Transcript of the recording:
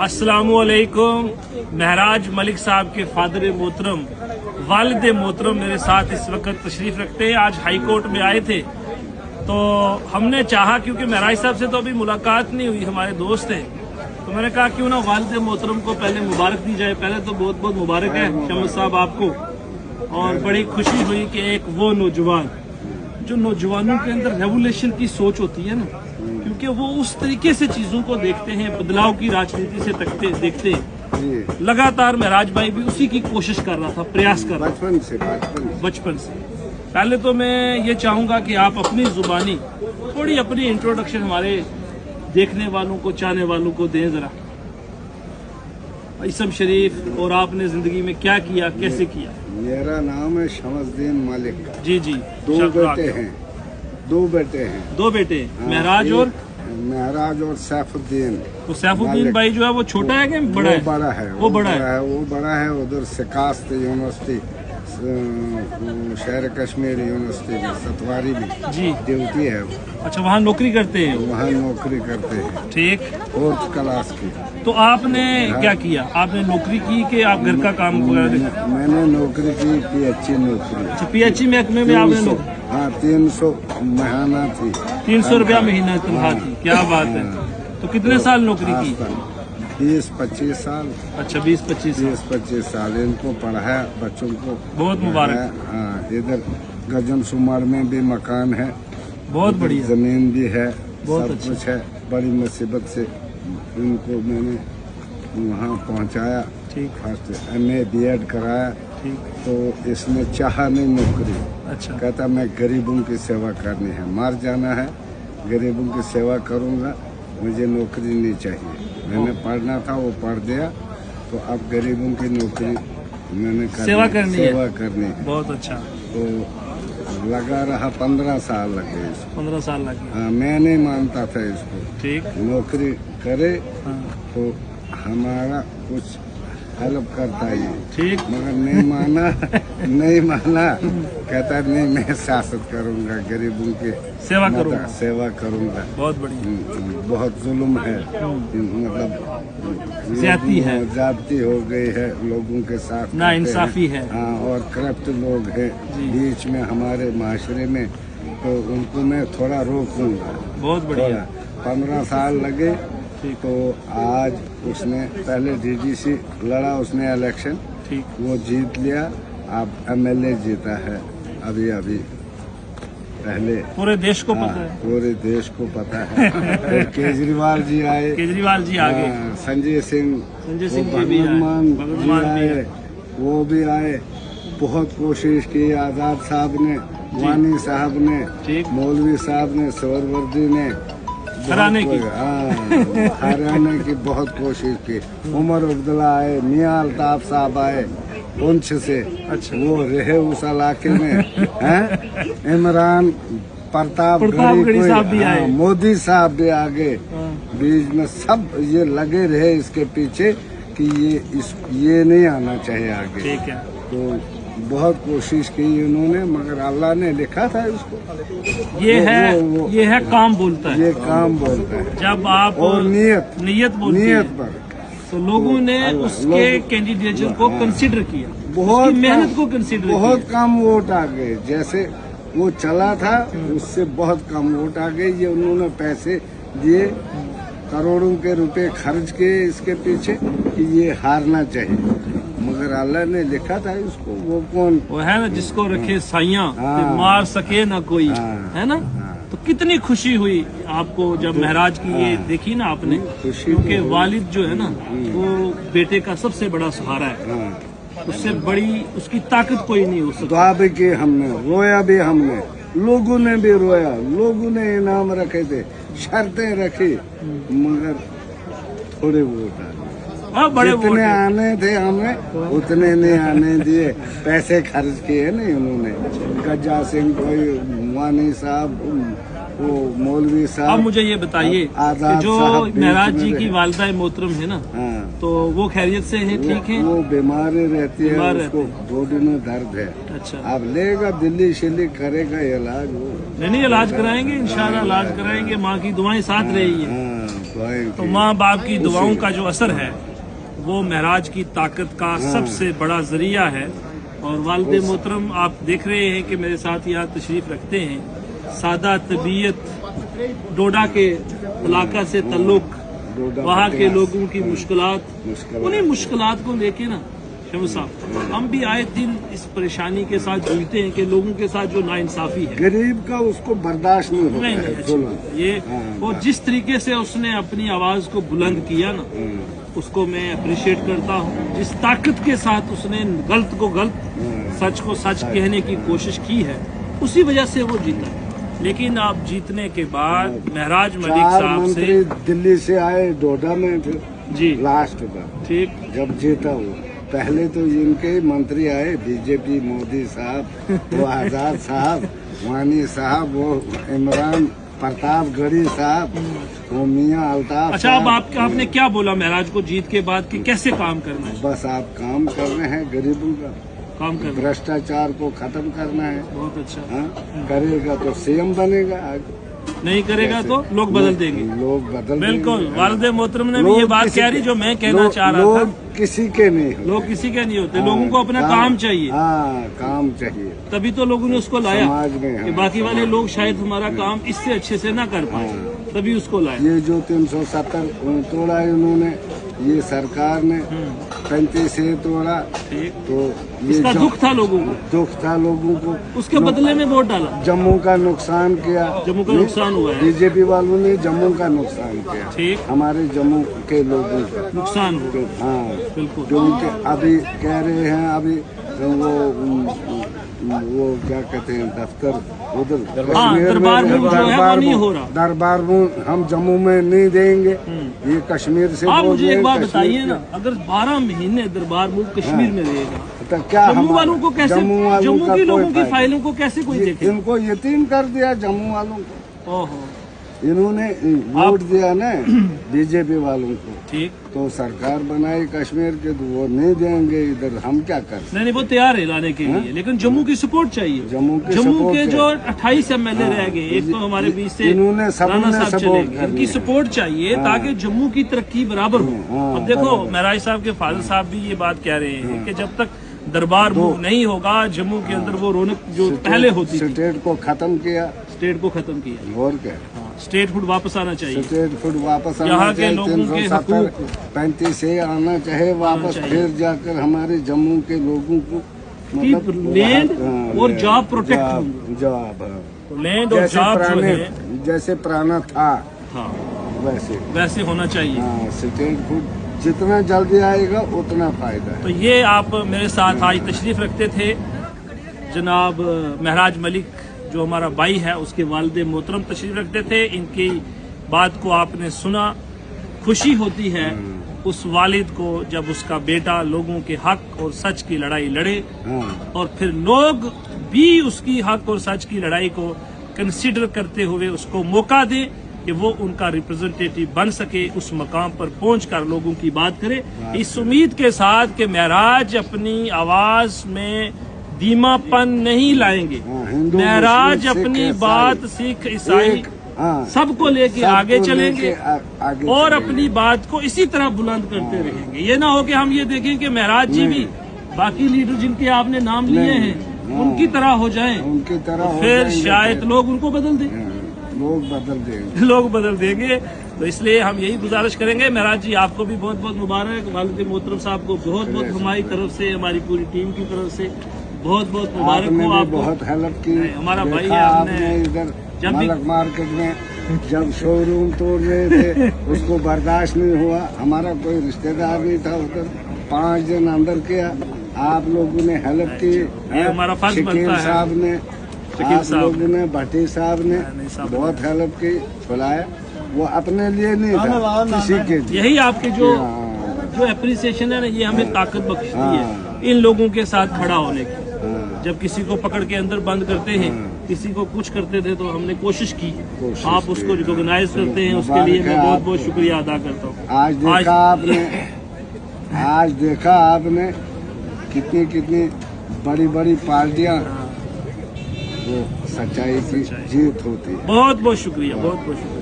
अस्सलामुअलैकुम। महराज मलिक साहब के फादर मोहतरम वालिद मोहतरम मेरे साथ इस वक्त तशरीफ रखते हैं। आज हाई कोर्ट में आए थे तो हमने चाहा, क्योंकि महराज साहब से तो अभी मुलाकात नहीं हुई, हमारे दोस्त हैं, तो मैंने कहा क्यों ना वालिद मोहतरम को पहले मुबारक दी जाए। पहले तो बहुत बहुत मुबारक है शमस साहब आपको, और बड़ी खुशी हुई कि एक वो नौजवान जो नौजवानों के अंदर रेवोल्यूशन की सोच होती है ना, क्योंकि वो उस तरीके से चीजों को देखते हैं, बदलाव की राजनीति से देखते हैं। लगातार महराज भाई भी उसी की कोशिश कर रहा था, प्रयास कर रहा था बचपन से। पहले तो मैं ये चाहूंगा कि आप अपनी जुबानी थोड़ी अपनी इंट्रोडक्शन हमारे देखने वालों को, चाहने वालों को दें जरा। इसम शरीफ और आपने जिंदगी में क्या किया, कैसे किया? मेरा नाम है शमसुद्दीन मलिक। जी जी। दो बेटे हैं। दो बेटे महराज और सैफुद्दीन। तो सैफुद्दीन भाई जो है वो छोटा है कि बड़ा है? वो बड़ा है। उधर सिकास्त यूनिवर्सिटी, शहर कश्मीर यूनिवर्सिटी में सतवारी में जी ड्यूटी है। अच्छा, वहाँ नौकरी करते हैं? वहाँ नौकरी करते हैं। ठीक। 4th क्लास की। तो आपने क्या किया? आपने नौकरी की कि आप घर का काम वगैरह? मैंने नौकरी की, PHE नौकरी। अच्छा, PHE महकमे में आपने नौकरी? हाँ, 300 महीना थी। 300 रुपया महीना तनख्वाह थी। क्या बात है। तो कितने साल नौकरी की? 20-25 साल। अच्छा, 20-25 साल इनको पढ़ाया, बच्चों को। बहुत मुबारक। हाँ, इधर गजन सुमार में भी मकान है, बहुत बढ़िया, जमीन भी है, बहुत सब अच्छा। कुछ है। बड़ी मुसीबत से इनको मैंने वहाँ पहुँचाया। ठीक। फर्स्ट MA B.Ed कराया। ठीक। तो इसने चाहा नहीं नौकरी। अच्छा। कहता मैं गरीबों की सेवा करनी है, मर जाना है, गरीबों की सेवा करूँगा, मुझे नौकरी नहीं चाहिए। मैंने पढ़ना था, वो पढ़ दिया, तो अब गरीबों की नौकरी मैंने सेवा करनी है। बहुत अच्छा। तो लगा रहा 15 साल लगे इसको। 15 साल लगे। हाँ, मैं नहीं मानता था इसको। ठीक। नौकरी करे हाँ। तो हमारा कुछ हेल्प करता है, ठीक। मगर नहीं माना। कहता नहीं, मैं शासन करूँगा, गरीबों की सेवा करूँगा। बहुत बढ़िया। बहुत जुल्म है, मतलब ज्यादती हो गई है लोगों के साथ, ना इंसाफी है। हाँ, और करप्ट लोग हैं बीच में हमारे माशरे में, तो उनको मैं थोड़ा रोकूंगा। बहुत बढ़िया। 15 साल लगे। तो आज उसने पहले DDC लड़ा, उसने इलेक्शन, ठीक, वो जीत लिया। अब MLA जीता है अभी पहले। पूरे देश को पता है। पूरे देश को पता है। फिर केजरीवाल जी आए। आगे संजय सिंह भगवान आए, वो भी आए। बहुत कोशिश की, आजाद साहब ने, वानी साहब ने, मौलवी साहब ने, सरवर्दी ने हराने की बहुत कोशिश की। उमर अब्दुल्ला आए, मियां अल्ताफ साहब आए पुंछ से। अच्छा। वो रहे उस इलाके में हैं। इमरान प्रतापगढ़ी साहब भी आए, मोदी साहब भी आगे। बीच में सब ये लगे रहे इसके पीछे कि ये नहीं आना चाहिए आगे। ठीक है। तो बहुत कोशिश की इन्होंने, मगर अल्लाह ने लिखा था इसको। ये है काम बोलता है। ये काम बोलता है जब आप और नियत पर तो लोगों ने उसके कैंडिडेचर को कंसीडर किया, बहुत मेहनत को कंसीडर किया। बहुत कम वोट आ गए, जैसे वो चला था उससे बहुत कम वोट आ गए। ये उन्होंने पैसे दिए, करोड़ों के रुपए खर्च किए इसके पीछे कि ये हारना चाहिए, मगर अल्लाह ने लिखा था इसको। वो कौन वो है ना जिसको रखे साइयां, मार सके ना कोई, है ना। तो कितनी खुशी हुई आपको जब महराज की ये देखी ना आपने, क्योंकि वालिद जो है ना वो बेटे का सबसे बड़ा सहारा है। उससे बड़ी उसकी ताकत कोई नहीं हो सकती। दुआ भी की हमने, रोया भी हमने, लोगों ने भी रोया, लोगों ने इनाम रखे थे, शर्तें रखी, मगर थोड़े वोट आ गए। जितने आने थे हमें उतने नहीं आने दिए, पैसे खर्च किए नहीं उन्होंने। गज्जा सिंह, कोई वानी साहब, वो मौलवी साहब। अब मुझे ये बताइए कि जो महराज जी की वालिदा मोहतरम है ना, तो वो खैरियत से है? ठीक है। वो बीमार रहती है, उसको बॉडी में दर्द है। अच्छा। अब लेगा दिल्ली शिल्ली करेगा इलाज। वो नहीं इलाज कराएंगे, इंशाल्लाह इलाज कराएंगे, माँ की दुआएं साथ रहेगी। तो माँ बाप की दुआओं का जो असर है वो महराज की ताकत का सबसे बड़ा जरिया है। और वालिद मोहतरम आप देख रहे हैं कि मेरे साथ यहाँ तशरीफ रखते हैं। सादा तबीयत, डोडा के इलाका से तल्लुक, वहाँ के लोगों की मुश्किलात, उन्हीं मुश्किलात को लेके ना शमू साहब हम भी आए दिन इस परेशानी के साथ जूझते हैं कि लोगों के साथ जो नाइंसाफी है, गरीब का उसको बर्दाश्त नहीं होता है। अच्छा, ये वो जिस तरीके से उसने अपनी आवाज को बुलंद किया ना, उसको मैं अप्रिशिएट करता हूँ। जिस ताकत के साथ उसने गलत को गलत, सच को सच कहने की कोशिश की है, उसी वजह से वो जीता। लेकिन आप जीतने के बाद महराज मलिक साहब से दिल्ली से आए डोडा में, फिर जी लास्ट का ठीक जब जीता वो, पहले तो इनके मंत्री आए, बीजेपी, मोदी साहब, वो आजाद साहब, वानी साहब, वो इमरान प्रतापगढ़ी साहब, वो मियाँ अल्ताफ। अच्छा, अब आपने क्या बोला महराज को जीत के बाद कि कैसे काम करना है? बस आप काम कर रहे हैं गरीबों का, काम करना, भ्रष्टाचार को खत्म करना है। बहुत अच्छा। हाँ, करेगा तो सीएम बनेगा, नहीं करेगा तो लोग बदल देंगे। लोग बदल बिल्कुल, वालिद मोहतरम ने भी ये बात कह रही जो मैं कहना चाह रहा था। लोग किसी के नहीं होते, लोग किसी के नहीं होते, लोगों को अपना काम चाहिए। हाँ, काम चाहिए, तभी तो लोगों ने उसको लाया समाज में। कि बाकी वाले लोग शायद हमारा काम इससे अच्छे से ना कर पाए, तभी उसको लाया। ये जो 370 तोड़ा इन्होंने, ये सरकार ने 35 से तोड़ा, तो ये इसका दुख था लोगों को, दुख था लोगों को। उसके बदले में वोट डाला। जम्मू का नुकसान किया, जम्मू का नुकसान हुआ है, बीजेपी वालों ने जम्मू का नुकसान किया, ठीक, हमारे जम्मू के लोगों का नुकसान हुआ। हाँ बिल्कुल, क्योंकि अभी कह रहे हैं, अभी वो क्या कहते हैं, दफ्तर उधर दरबार मूव जो है वो नहीं हो रहा। दरबार मूव हम जम्मू में नहीं देंगे, ये कश्मीर से। आप मुझे एक बात बताइए ना, अगर 12 महीने दरबार मूव कश्मीर में रहेगा तो क्या जम्मू वालों को कैसे, जम्मू के लोगों की फाइलों को कैसे कोई देखे? इनको यतीम कर दिया जम्मू वालों को। ओहो, इन्होंने वोट दिया ना बीजेपी वालों को, ठीक, तो सरकार बनाई कश्मीर के, तो वो नहीं देंगे इधर, हम क्या कर? नहीं, वो तैयार है लाने के लिए, लेकिन जम्मू की सपोर्ट चाहिए। जम्मू के जो 28 MLA रह गए, एक तो हमारे बीच से इन्होंने राणा साहब चले गए, इनकी है। सपोर्ट चाहिए ताकि जम्मू की तरक्की बराबर हो। अब देखो, बराबर। महराज साहब के फादर साहब भी ये बात कह रहे हैं कि जब तक दरबार मूव नहीं होगा, जम्मू के अंदर वो रौनक जो पहले होती थी, स्टेट को खत्म किया, स्टेट को खत्म किया, और क्या, स्टेट फूड वापस आना चाहिए, स्टेट फूड वापस आना यहाँ के चाहिए, लोगों के 370 35 से आना चाहिए वापस, फिर जाकर हमारे जम्मू के लोगों को लैंड और जॉब प्रोटेक्ट, जॉब लैंड और जॉब जो है जैसे पुराना था, हाँ, वैसे होना चाहिए। हाँ, स्टेट फूड जितना जल्दी आएगा उतना फायदा है। तो ये आप मेरे साथ आज तशरीफ रखते थे, जनाब महराज मलिक जो हमारा भाई है, उसके वालिद मोहतरम तशरीफ रखते थे। इनकी बात को आपने सुना, खुशी होती है उस वालिद को जब उसका बेटा लोगों के हक और सच की लड़ाई लड़े, और फिर लोग भी उसकी हक और सच की लड़ाई को कंसीडर करते हुए उसको मौका दे कि वो उनका रिप्रेजेंटेटिव बन सके, उस मकाम पर पहुंचकर लोगों की बात करे, इस उम्मीद के साथ कि महराज अपनी आवाज में धीमापन नहीं लाएंगे। महराज अपनी बात सिख ईसाई सबको लेके आगे चलेंगे और अपनी बात को इसी तरह बुलंद करते रहेंगे। ये ना हो कि हम ये देखें कि महराज जी भी बाकी लीडर जिनके आपने नाम लिए हैं उनकी तरह हो जाएं, उनकी तरह फिर शायद लोग उनको बदल दें, लोग बदल देंगे। तो इसलिए हम यही गुजारिश करेंगे, महराज जी आपको भी बहुत बहुत मुबारक, वालिद मोहतरम साहब को बहुत बहुत हमारी तरफ से, हमारी पूरी टीम की तरफ से बहुत बहुत मुबारक हो। आपको बहुत हेल्प की, हमारा भाई है, आपने इधर मलक मार्केट में जब शोरूम तोड़ रहे थे उसको बर्दाश्त नहीं हुआ, हमारा कोई रिश्तेदार नहीं था उधर, 5 दिन अंदर किया, आप लोगों ने हेल्प की, हमारा फर्ज बनता है, साहब ने, आप लोगों ने, भट्टी साहब ने बहुत हेल्प की, बुलाया, वो अपने लिए नहीं था, किसी के लिए। यही आपके जो एप्रिसिएशन है ना, ये हमें ताकत बख्शती है इन लोगों के साथ खड़ा होने की। जब किसी को पकड़ के अंदर बंद करते हैं, किसी को कुछ करते थे, तो हमने कोशिश की, आप उसको रिकॉग्नाइज करते हैं, उसके लिए मैं बहुत बहुत शुक्रिया अदा करता हूँ। आज देखा आपने कितनी कितनी बड़ी बड़ी पार्टियां, वो सच्चाई की जीत होती है। बहुत बहुत शुक्रिया, बहुत बहुत शुक्रिया।